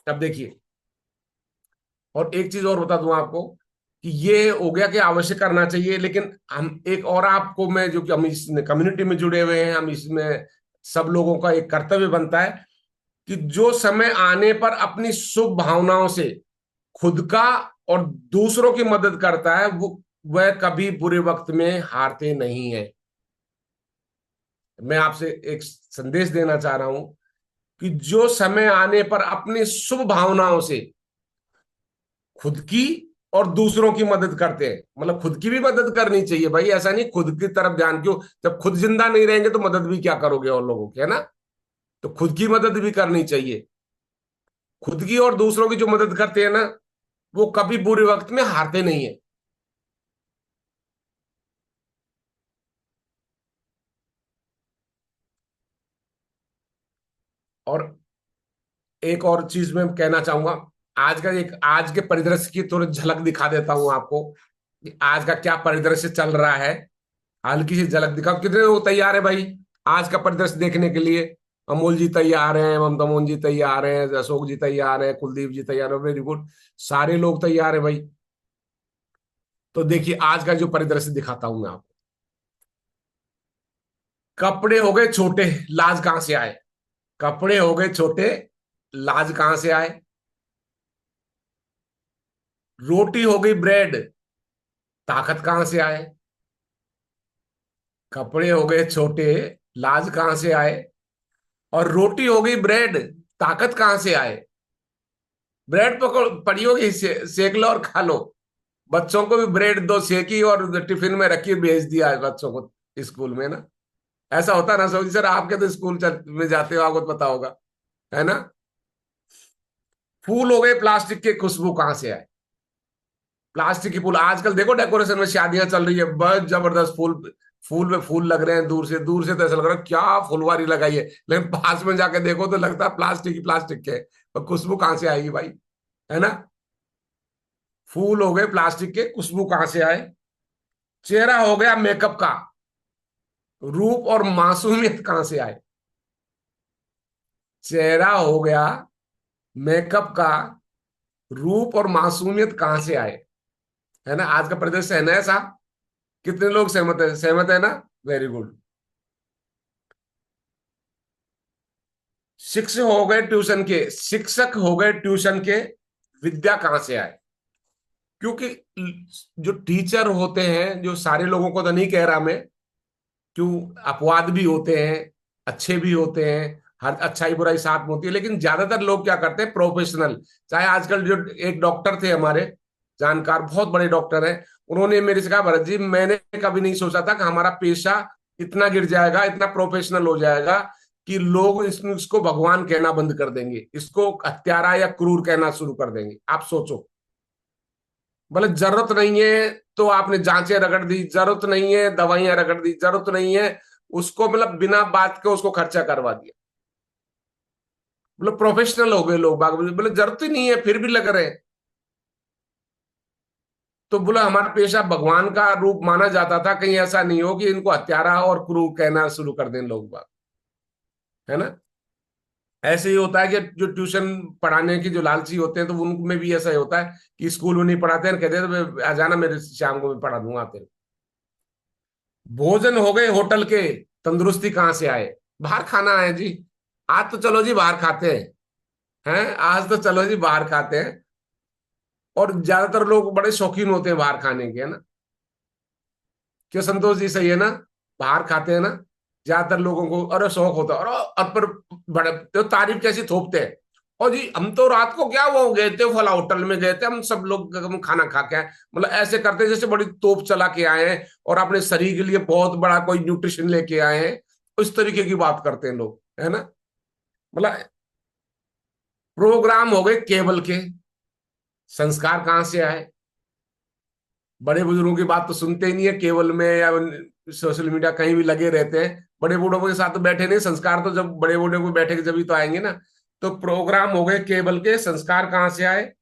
अब देखिए, और एक चीज और बता दूं आपको कि ये हो गया कि आवश्यक करना चाहिए, लेकिन हम एक और आपको, मैं जो कि हम इस कम्युनिटी में जुड़े हुए हैं, हम इसमें सब लोगों का एक कर्तव्य बनता है कि जो समय आने पर अपनी शुभ भावनाओं से खुद का और दूसरों की मदद करता है, वो वह कभी बुरे वक्त में हारते नहीं है। मैं आपसे एक संदेश देना चाह रहा हूं कि जो समय आने पर अपनी शुभ भावनाओं से खुद की और दूसरों की मदद करते हैं, मतलब खुद की भी मदद करनी चाहिए भाई, ऐसा नहीं खुद की तरफ ध्यान क्यों, जब खुद जिंदा नहीं रहेंगे तो मदद भी क्या करोगे और लोगों की, है ना। तो खुद की मदद भी करनी चाहिए। खुद की और दूसरों की जो मदद करते हैं ना, वो कभी बुरे वक्त में हारते नहीं है। और एक और चीज मैं कहना चाहूंगा, आज के परिदृश्य की थोड़ी झलक दिखा देता हूं आपको कि आज का क्या परिदृश्य चल रहा है। हल्की सी झलक दिखाओ, कितने लोग तैयार है भाई आज का परिदृश्य देखने के लिए? अमोल जी तैयार हैं, ममता मोहन जी तैयार हैं, अशोक जी तैयार हैं, कुलदीप जी तैयार है, वेरी गुड। सारे लोग तैयार है भाई। तो देखिए आज का जो परिदृश्य दिखाता हूं मैं आपको। कपड़े हो गए छोटे, लाज कहां से आए? कपड़े हो गए छोटे, लाज कहां से आए? रोटी हो गई ब्रेड, ताकत कहां से आए? कपड़े हो गए छोटे, लाज कहां से आए? और रोटी हो गई ब्रेड, ताकत कहां से आए? ब्रेड पकड़ पड़ी होगी, सेक लो और खा लो। बच्चों को भी ब्रेड दो सेकी और टिफिन में रखी भेज दिया है बच्चों को स्कूल में ना। ऐसा होता है ना सोची सर, आपके तो स्कूल में जाते हो, आपको तो पता होगा, है ना। फूल हो गए प्लास्टिक के, खुशबू कहां से आए? प्लास्टिक की फूल, आजकल देखो डेकोरेशन में शादियां चल रही है, बहुत जबरदस्त फूल, फूल पे फूल लग रहे हैं, दूर से तो ऐसा लग रहा है क्या फुलवारी लगाई है, लेकिन पास में जाके देखो तो लगता है प्लास्टिक ही प्लास्टिक के, और खुशबू कहां से आएगी भाई, है ना। फूल हो गए प्लास्टिक के, खुशबू कहां से आए? चेहरा हो गया मेकअप का, रूप और मासूमियत कहां से आए? चेहरा हो गया मेकअप का, रूप और मासूमियत कहां से आए? है ना, आज का परिदृश्य है ना ऐसा? कितने लोग सहमत है? सहमत है ना? Very good. शिक्षक हो गए ट्यूशन के, शिक्षक हो गए ट्यूशन के, विद्या कहां से आए? क्योंकि जो टीचर होते हैं, जो सारे लोगों को तो नहीं कह रहा मैं, क्यों, अपवाद भी होते हैं, अच्छे भी होते हैं, हर अच्छाई बुराई साथ में होती है, लेकिन ज्यादातर लोग क्या करते हैं, प्रोफेशनल। चाहे आजकल जो एक डॉक्टर थे हमारे जानकार, बहुत बड़े डॉक्टर हैं, उन्होंने मेरे से कहा, भरत जी मैंने कभी नहीं सोचा था कि हमारा पेशा इतना गिर जाएगा, इतना प्रोफेशनल हो जाएगा कि लोग इसको भगवान कहना बंद कर देंगे, इसको हत्यारा या क्रूर कहना शुरू कर देंगे। आप सोचो, बोले जरूरत नहीं है तो आपने जांचें रगड़ दी, जरूरत नहीं है दवाइयां रगड़ दी, जरूरत नहीं है, उसको मतलब बिना बात के उसको खर्चा करवा दिया। मतलब प्रोफेशनल हो गए लोग बाग, बोले जरूरत ही नहीं है फिर भी लग रहे हैं। तो बोला हमारा पेशा भगवान का रूप माना जाता था, कहीं ऐसा नहीं हो कि इनको हत्यारा और क्रूर कहना शुरू कर दें लोग बाग, है ना? ऐसे ही होता है कि जो ट्यूशन पढ़ाने की जो लालची होते हैं, तो उनमें भी ऐसा ही होता है कि स्कूल में नहीं पढ़ाते हैं, कहते हैं तो आ जाना मेरे, शाम को मैं पढ़ा दूंगा तेरे। भोजन हो गए होटल के, तंदुरुस्ती कहां से आए? बाहर खाना आए जी, आज तो चलो जी बाहर खाते हैं आज तो चलो जी बाहर खाते हैं। और ज्यादातर लोग बड़े शौकीन होते हैं बाहर खाने के, है ना? क्यों संतोष जी, सही है ना? बाहर खाते हैं ना, ज्यादातर लोगों को अरे शौक होता है, और पर बड़े तो तारीफ कैसी थोपते हैं, और जी हम तो रात को क्या वो गए थे फला होटल में गए थे, हम सब लोग हम खाना खा के आए, मतलब ऐसे करते हैं जैसे बड़ी तोप चला के आए हैं और अपने शरीर के लिए बहुत बड़ा कोई न्यूट्रिशन लेके आए हैं। उस तरीके की बात करते हैं लोग, है ना? मतलब प्रोग्राम हो गए केबल के, संस्कार कहां से आए? बड़े बुजुर्गों की बात तो सुनते ही नहीं है, केबल में या सोशल मीडिया कहीं भी लगे रहते हैं, बड़े बूढ़ों के साथ तो बैठे नहीं, संस्कार तो जब बड़े बूढ़ों को बैठे जब भी तो आएंगे ना। तो प्रोग्राम हो गए केबल के, संस्कार कहां से आए?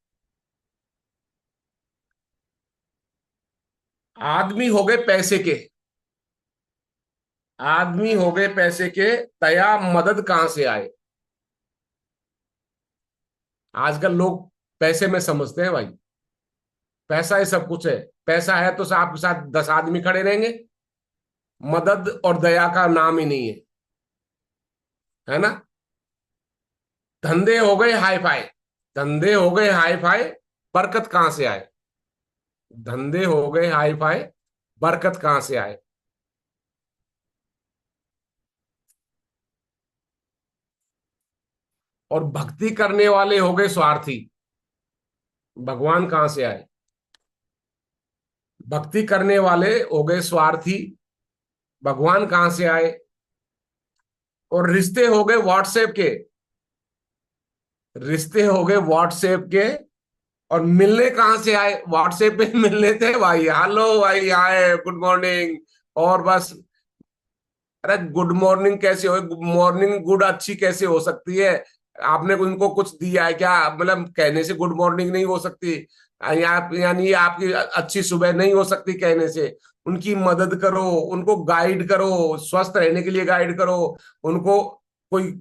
आदमी हो गए पैसे के, आदमी हो गए पैसे के, दया मदद कहां से आए? आजकल लोग पैसे में समझते हैं भाई, पैसा ही सब कुछ है, पैसा है तो आपके साथ 10 आदमी खड़े रहेंगे, मदद और दया का नाम ही नहीं है ना? धंधे हो गए हाई फाई, धंधे हो गए हाई फाई, बरकत कहां से आए? धंधे हो गए हाई फाई, बरकत कहां से आए? और भक्ति करने वाले हो गए स्वार्थी, भगवान कहां से आए? भक्ति करने वाले हो गए स्वार्थी, भगवान कहां से आए? और रिश्ते हो गए व्हाट्सएप के, रिश्ते हो गए व्हाट्सएप के, और मिलने कहां से आए? व्हाट्सएप पे मिलने थे भाई, हेलो भाई आए, गुड मॉर्निंग, और बस। अरे गुड मॉर्निंग कैसे हो, मॉर्निंग गुड अच्छी कैसे हो सकती है? आपने उनको कुछ दिया है क्या? मतलब कहने से गुड मॉर्निंग नहीं हो सकती, यानी आपकी अच्छी सुबह नहीं हो सकती कहने से। उनकी मदद करो, उनको गाइड करो, स्वस्थ रहने के लिए गाइड करो, उनको कोई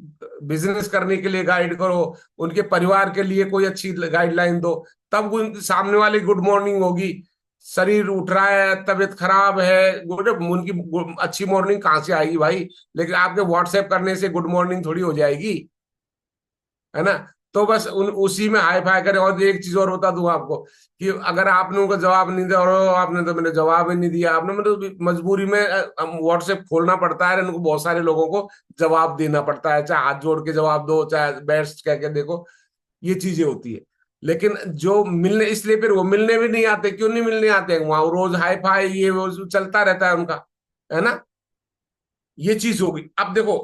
बिजनेस करने के लिए गाइड करो, उनके परिवार के लिए कोई अच्छी गाइडलाइन दो, तब सामने वाली गुड मॉर्निंग होगी। शरीर उठ रहा है, तबीयत खराब है, गुड उनकी अच्छी मॉर्निंग कहां से आएगी भाई? लेकिन आपके व्हाट्सएप करने से गुड मॉर्निंग थोड़ी हो जाएगी, है ना? तो बस उसी में हाई फाई करें। और एक चीज और बता दूं आपको, कि अगर आपने उनको जवाब नहीं दिया, और आपने तो मैंने जवाब ही नहीं दिया, आपने मतलब मजबूरी में व्हाट्सएप खोलना पड़ता है, उनको बहुत सारे लोगों को जवाब देना पड़ता है, चाहे हाथ जोड़ के जवाब दो, चाहे बैठ कह के देखो, ये चीजें होती है। लेकिन जो मिलने, इसलिए फिर वो मिलने भी नहीं आते, क्यों नहीं मिलने आते? वहां रोज हाई फाई ये वो चलता रहता है उनका, है ना? ये चीज होगी। अब देखो,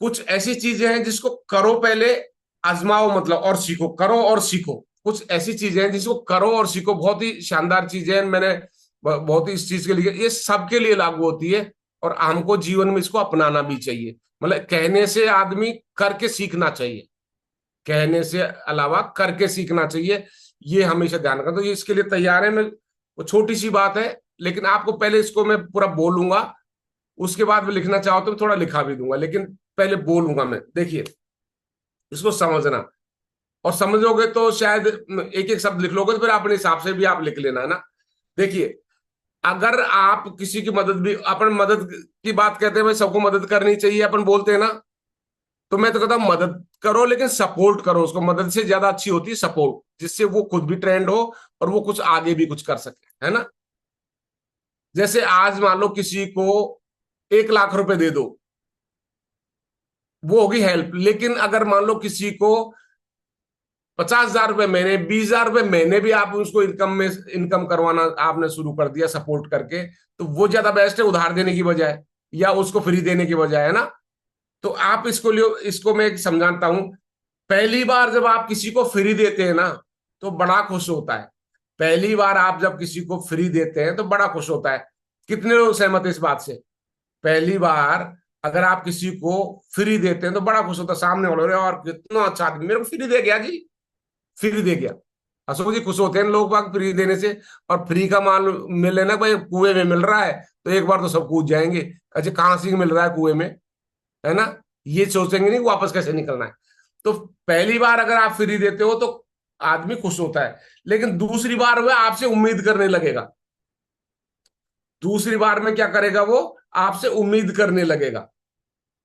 कुछ ऐसी चीजें हैं जिसको करो पहले, आजमाओ मतलब, और सीखो, करो और सीखो। कुछ ऐसी चीजें हैं जिसको करो और सीखो, बहुत ही शानदार चीजें हैं, मैंने बहुत ही इस चीज के लिए, ये सबके लिए लागू होती है, और हमको जीवन में इसको अपनाना भी चाहिए। मतलब कहने से आदमी करके सीखना चाहिए, कहने से अलावा करके सीखना चाहिए, ये हमेशा ध्यान रखना। तो ये इसके लिए तैयार है। मैं, वो छोटी सी बात है, लेकिन आपको पहले इसको मैं पूरा बोलूंगा, उसके बाद मैं लिखना चाहो तो थोड़ा लिखा भी दूंगा, लेकिन पहले बोलूंगा मैं। देखिए, इसको समझना, और समझोगे तो शायद एक एक शब्द लिख लोगे, तो फिर अपने हिसाब से भी आप लिख लेना, है ना। देखिए, अगर आप किसी की मदद भी, अपन मदद की बात कहते हैं, भाई सबको मदद करनी चाहिए अपन बोलते हैं ना, तो मैं तो कहता हूं मदद करो, लेकिन सपोर्ट करो उसको। मदद से ज्यादा अच्छी होती है सपोर्ट, जिससे वो खुद भी ट्रेंड हो और वो कुछ आगे भी कुछ कर सके, है ना। जैसे आज मान लो किसी को 1 लाख रुपए दे दो, वो होगी हेल्प। लेकिन अगर मान लो किसी को 50,000 रुपए महीने, 20,000 रुपए महीने भी आप उसको इनकम करवाना आपने शुरू कर दिया सपोर्ट करके, तो वो ज्यादा बेस्ट है उधार देने की बजाय, या उसको फ्री देने की बजाय, है ना। तो आप इसको लियो, इसको मैं समझाता हूं। पहली बार जब आप किसी को फ्री देते हैं ना, तो बड़ा खुश होता है। पहली बार आप जब किसी को फ्री देते हैं तो बड़ा खुश होता है। कितने लोग सहमत है इस बात से? पहली बार अगर आप किसी को फ्री देते हैं तो बड़ा खुश होता है सामने वाले, और कितना अच्छा आदमी मेरे को फ्री दे गया जी, फ्री दे गया। अशोक जी खुश होते हैं लोग बाग फ्री देने से। और फ्री का माल मिले ना, भाई कुएं में मिल रहा है, तो एक बार तो सब कूद जाएंगे, अच्छा कहां से मिल रहा है, कुएं में, है ना। ये सोचेंगे नहीं वापस कैसे निकलना है। तो पहली बार अगर आप फ्री देते हो तो आदमी खुश होता है, लेकिन दूसरी बार वह आपसे उम्मीद करने लगेगा। दूसरी बार में क्या करेगा वो? आपसे उम्मीद करने लगेगा।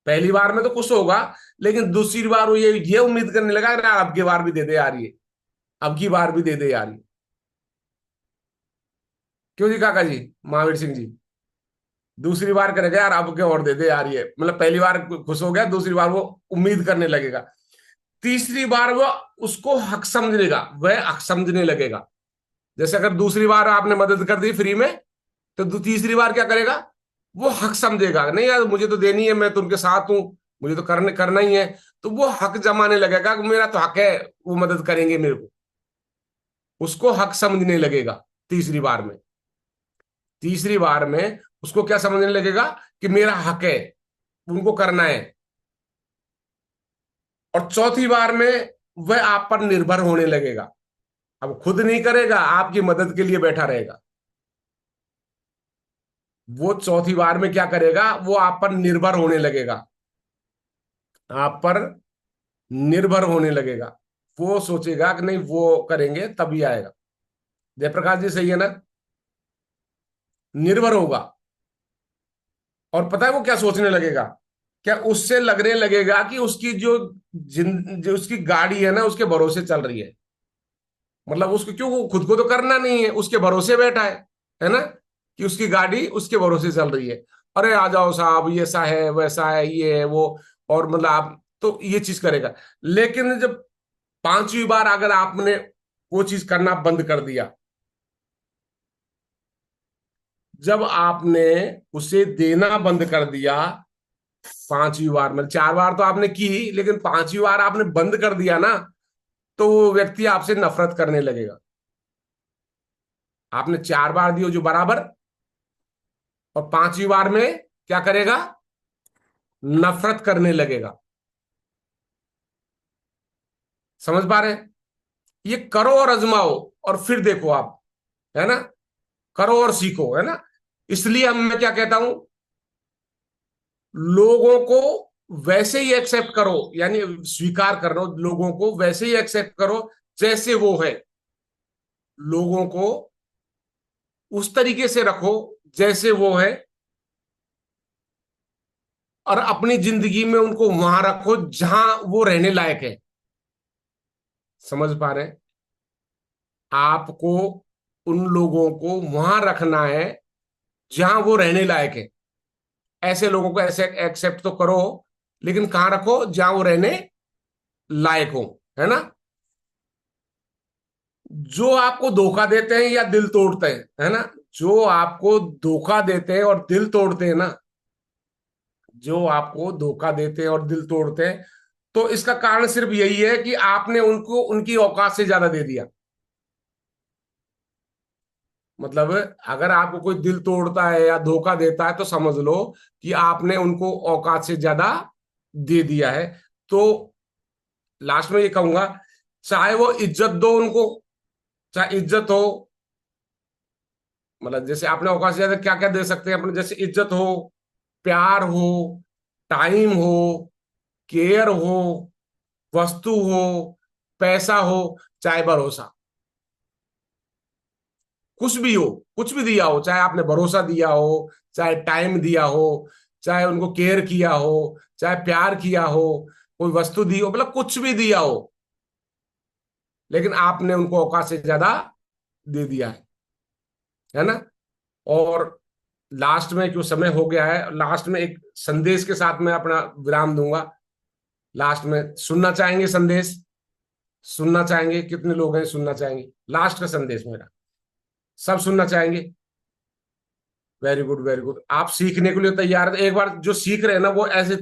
पहली बार में तो खुश होगा, लेकिन दूसरी बार वो ये उम्मीद करने लगा यार अब की बार भी दे दे यार, ये अब की बार भी दे दे यार ये। क्यों जी काका जी, महावीर सिंह जी? दूसरी बार करेगा यार अब के और दे दे यार ये, मतलब पहली बार खुश हो गया, दूसरी बार वो उम्मीद करने लगेगा। तीसरी बार वो उसको हक समझेगा, वह हक समझने लगेगा। जैसे अगर दूसरी बार आपने मदद कर दी फ्री में, तो तीसरी बार क्या करेगा? वो हक समझेगा, नहीं यार मुझे तो देनी है, मैं तो उनके साथ हूं, मुझे तो करने करना ही है। तो वो हक जमाने लगेगा कि मेरा तो हक है, वो मदद करेंगे मेरे को, उसको हक समझने लगेगा तीसरी बार में। तीसरी बार में उसको क्या समझने लगेगा? कि मेरा हक है, उनको करना है। और चौथी बार में वह आप पर निर्भर होने लगेगा। अब खुद नहीं करेगा, आपकी मदद के लिए बैठा रहेगा। वो चौथी बार में क्या करेगा? वो आप पर निर्भर होने लगेगा, आप पर निर्भर होने लगेगा। वो सोचेगा कि नहीं वो करेंगे तभी आएगा। जयप्रकाश जी सही है ना? निर्भर होगा। और पता है वो क्या सोचने लगेगा? क्या उससे लगने लगेगा कि उसकी जो उसकी गाड़ी है ना, उसके भरोसे चल रही है। मतलब उसको क्यों, वो खुद को तो करना नहीं है, उसके भरोसे बैठा है ना, कि उसकी गाड़ी उसके भरोसे चल रही है। अरे आ जाओ साहब, ये ऐसा है वैसा है ये है वो, और मतलब आप तो ये चीज करेगा। लेकिन जब पांचवी बार अगर आपने वो चीज करना बंद कर दिया, जब आपने उसे देना बंद कर दिया, पांचवी बार में, 4 बार तो आपने की, लेकिन पांचवी बार आपने बंद कर दिया ना, तो वो व्यक्ति आपसे नफरत करने लगेगा। आपने 4 बार दियो जो बराबर, और पांचवी बार में क्या करेगा? नफरत करने लगेगा। समझ पा रहे हैं? ये करो और आजमाओ, और फिर देखो आप, है ना। करो और सीखो, है ना। इसलिए हम, मैं क्या कहता हूं, लोगों को वैसे ही एक्सेप्ट करो, यानी स्वीकार करो, लोगों को वैसे ही एक्सेप्ट करो जैसे वो है। लोगों को उस तरीके से रखो जैसे वो है, और अपनी जिंदगी में उनको वहां रखो जहां वो रहने लायक है। समझ पा रहे हैं? आपको उन लोगों को वहां रखना है जहां वो रहने लायक है। ऐसे लोगों को ऐसे एक्सेप्ट तो करो, लेकिन कहां रखो? जहां वो रहने लायक हो, है ना। जो आपको धोखा देते हैं या दिल तोड़ते हैं, है ना, जो आपको धोखा देते हैं और दिल तोड़ते हैं ना, जो आपको धोखा देते हैं और दिल तोड़ते हैं, तो इसका कारण सिर्फ यही है कि आपने उनको उनकी औकात से ज्यादा दे दिया। मतलब अगर आपको कोई दिल तोड़ता है या धोखा देता है, तो समझ लो कि आपने उनको औकात से ज्यादा दे दिया है। तो लास्ट में ये कहूंगा, चाहे वो इज्जत दो उनको, चाहे इज्जत हो, मतलब जैसे आपने अवकाश दिया था क्या क्या दे सकते हैं अपने, जैसे इज्जत हो, प्यार हो, टाइम हो, केयर हो, वस्तु हो, पैसा हो, चाहे भरोसा, कुछ भी हो, कुछ भी दिया हो, चाहे आपने भरोसा दिया हो, चाहे टाइम दिया हो, चाहे उनको केयर किया हो, चाहे प्यार किया हो, कोई वस्तु दी हो, मतलब कुछ भी दिया हो, लेकिन आपने उनको औकात से ज्यादा दे दिया है ना। और लास्ट में क्यों समय हो गया है, लास्ट में एक संदेश के साथ मैं अपना विराम दूंगा। लास्ट में सुनना चाहेंगे संदेश? सुनना चाहेंगे? कितने लोग हैं सुनना चाहेंगे लास्ट का संदेश मेरा? सब सुनना चाहेंगे? Very good, very good. आप सीखने के लिए तैयार है? एक बार जो सीख रहे हैं ना वो ऐसे,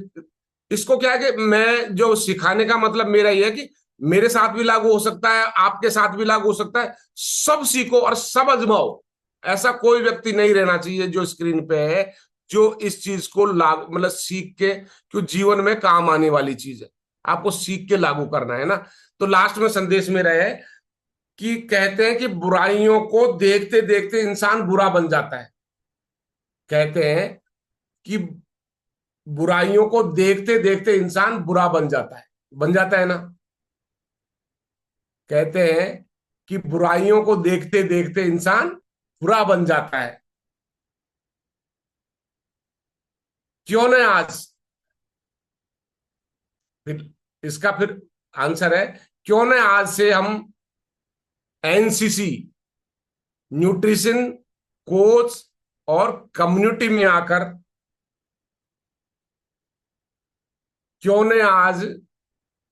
इसको क्या है कि मैं जो सिखाने का मतलब मेरा ये है कि मेरे साथ भी लागू हो सकता है, आपके साथ भी लागू हो सकता है, सब सीखो और सब आजमाओ। ऐसा कोई व्यक्ति नहीं रहना चाहिए जो स्क्रीन पे है जो इस चीज को लागू, मतलब सीख के, क्यों जीवन में काम आने वाली चीज है, आपको सीख के लागू करना है ना। तो लास्ट में संदेश मेरा है कि कहते हैं कि बुराइयों को देखते देखते इंसान बुरा बन जाता है। कहते हैं कि बुराइयों को देखते देखते इंसान बुरा बन जाता है ना। कहते हैं कि बुराइयों को देखते देखते इंसान बुरा बन जाता है। क्यों न आज, फिर इसका फिर आंसर है, क्यों न आज से हम एनसीसी, न्यूट्रिशन कोच और कम्युनिटी में आकर, क्यों न आज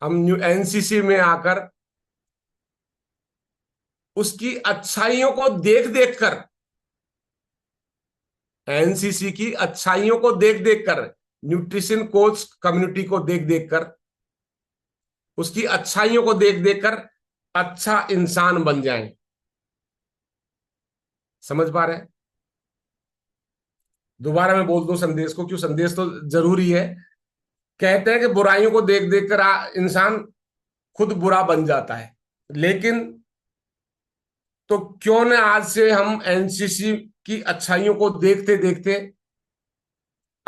हम एनसीसी में आकर उसकी अच्छाइयों को देख देख कर, एनसीसी की अच्छाइयों को देख देख कर, न्यूट्रिशन कोच कम्युनिटी को देख देख कर, उसकी अच्छाइयों को देख देख कर अच्छा इंसान बन जाएं। समझ पा रहे हैं? दोबारा मैं बोल दूं संदेश को, क्यों संदेश तो जरूरी है। कहते हैं कि बुराइयों को देख देख कर इंसान खुद बुरा बन जाता है, लेकिन तो क्यों न आज से हम एनसीसी की अच्छाइयों को देखते देखते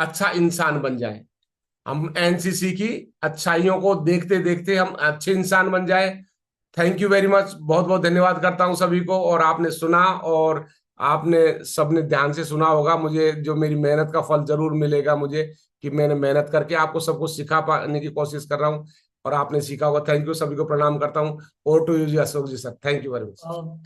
अच्छा इंसान बन जाएं। हम एनसीसी की अच्छाइयों को देखते देखते हम अच्छे इंसान बन जाए। थैंक यू वेरी मच, बहुत बहुत धन्यवाद करता हूं सभी को। और आपने सुना, और आपने सबने ध्यान से सुना होगा। मुझे जो मेरी मेहनत का फल जरूर मिलेगा मुझे, कि मैंने मेहनत करके आपको सब कुछ सिखा पाने की कोशिश कर रहा हूँ और आपने सीखा होगा। थैंक यू, सभी को प्रणाम करता हूँ। Over to you ji Ashok ji sir, thank you very much.